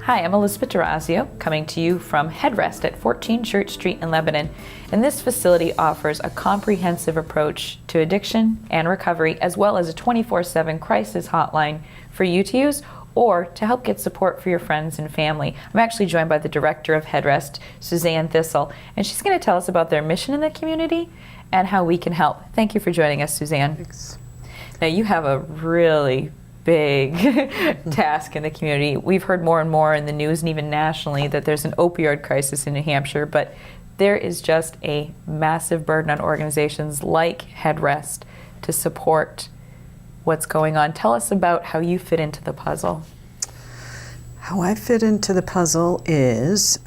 Hi, I'm Elizabeth Durazio, coming to you from Headrest at 14 Church Street in Lebanon. And this facility offers a comprehensive approach to addiction and recovery, as well as a 24/7 crisis hotline for you to use or to help get support for your friends and family. I'm actually joined by the director of Headrest, Suzanne Thistle, and she's going to tell us about their mission in the community and how we can help. Thank you for joining us, Suzanne. Thanks. Now, you have a really big task in the community. We've heard more and more in the news and even nationally that there's an opioid crisis in New Hampshire, but there is just a massive burden on organizations like Headrest to support what's going on. Tell us about how you fit into the puzzle. How I fit into the puzzle is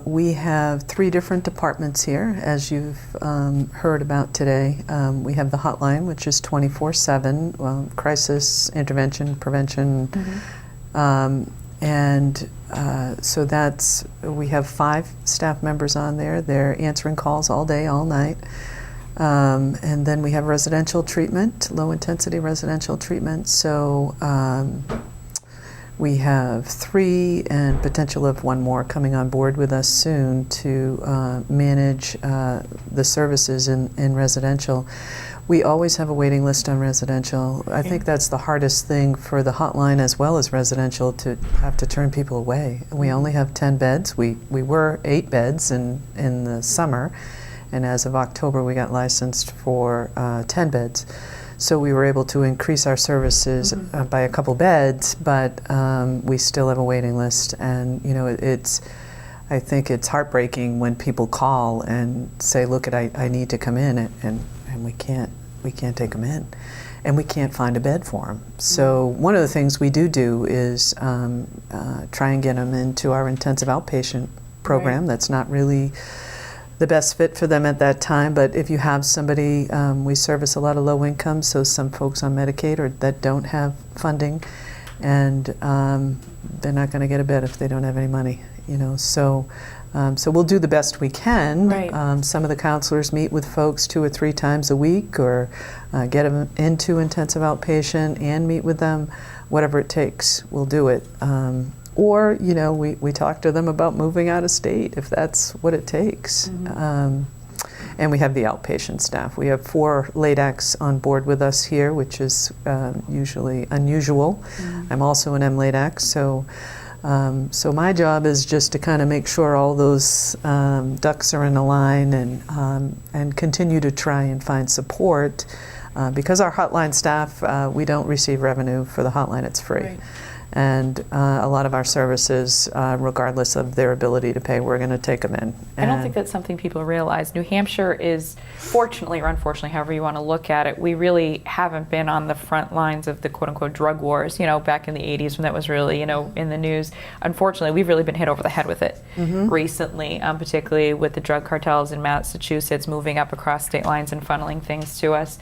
we have 3 different departments here, as you've heard about today. We have the hotline, which is 24/7, crisis, intervention, prevention. So we have 5 staff members on there. They're answering calls all day, all night. And then we have residential treatment, low-intensity residential treatment. So we have 3 and potential of 1 more coming on board with us soon to manage the services in residential. We always have a waiting list on residential. I think that's the hardest thing for the hotline as well as residential, to have to turn people away. We only have 10 beds. We were 8 beds in the summer, and as of October we got licensed for 10 beds. So we were able to increase our services by a couple beds, but we still have a waiting list. And I think it's heartbreaking when people call and say, "Look, I need to come in," and we can't take them in, and we can't find a bed for them. So one of the things we do is try and get them into our intensive outpatient program. Right. That's not really the best fit for them at that time, but if you have somebody, we service a lot of low income, so some folks on Medicaid or that don't have funding, and they're not going to get a bed if they don't have any money, so we'll do the best we can. Right. Some of the counselors meet with folks 2 or 3 times a week, or get them into intensive outpatient and meet with them. Whatever it takes, we'll do it. Or, we talk to them about moving out of state if that's what it takes. And we have the outpatient staff. We have 4 LADACs on board with us here, which is usually unusual. I'm also an MLADAC, so my job is just to kind of make sure all those ducks are in a line, and continue to try and find support. Because our hotline staff, we don't receive revenue for the hotline, it's free. Right. And a lot of our services, regardless of their ability to pay, we're going to take them in. I don't think that's something people realize. New Hampshire is, fortunately or unfortunately, however you want to look at it, we really haven't been on the front lines of the quote-unquote drug wars, back in the 80s when that was really, in the news. Unfortunately, we've really been hit over the head with it recently, particularly with the drug cartels in Massachusetts moving up across state lines and funneling things to us.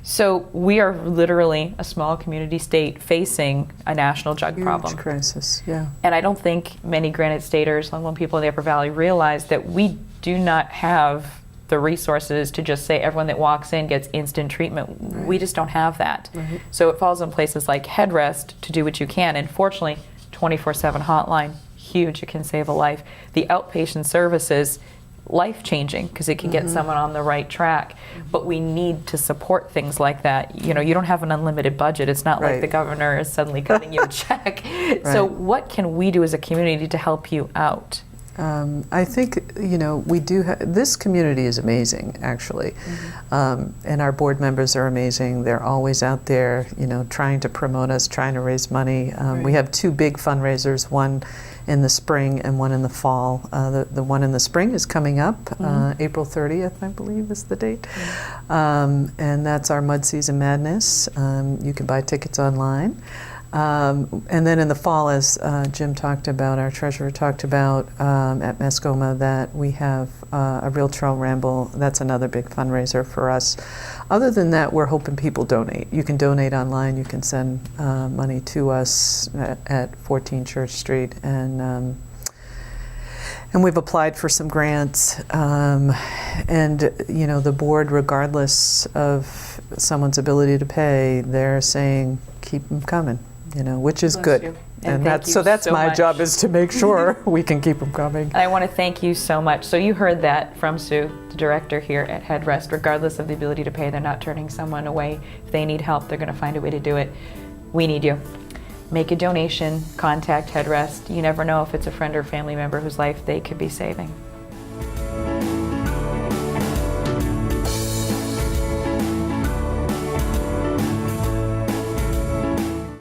So we are literally a small community state facing a national drug problem. Huge crisis, yeah. And I don't think many Granite Staters, let alone people in the Upper Valley, realize that we do not have the resources to just say everyone that walks in gets instant treatment. Right. We just don't have that. Right. So it falls on places like Headrest to do what you can. And fortunately, 24/7 hotline, huge, it can save a life. The outpatient services, life-changing because it can get someone on the right track, but we need to support things like that. You don't have an unlimited budget. It's not like the governor is suddenly cutting you a check. So what can we do as a community to help you out? I think we do this community is amazing, actually, and our board members are amazing. They're always out there trying to promote us, trying to raise money. We have 2 big fundraisers, one in the spring and one in the fall. The one in the spring is coming up, April 30th, I believe is the date. And that's our Mud Season Madness. You can buy tickets online. And then in the fall, as Jim talked about, our treasurer talked about at Mascoma, that we have a Real Trail Ramble. That's another big fundraiser for us. Other than that, we're hoping people donate. You can donate online. You can send money to us at 14 Church Street, and we've applied for some grants. And the board, regardless of someone's ability to pay, they're saying keep them coming. Which is good. And thank you that's so my much. job, is to make sure we can keep them coming. And I want to thank you so much. So you heard that from Sue, the director here at Headrest. Regardless of the ability to pay, they're not turning someone away. If they need help, they're going to find a way to do it. We need you. Make a donation, contact Headrest. You never know if it's a friend or family member whose life they could be saving.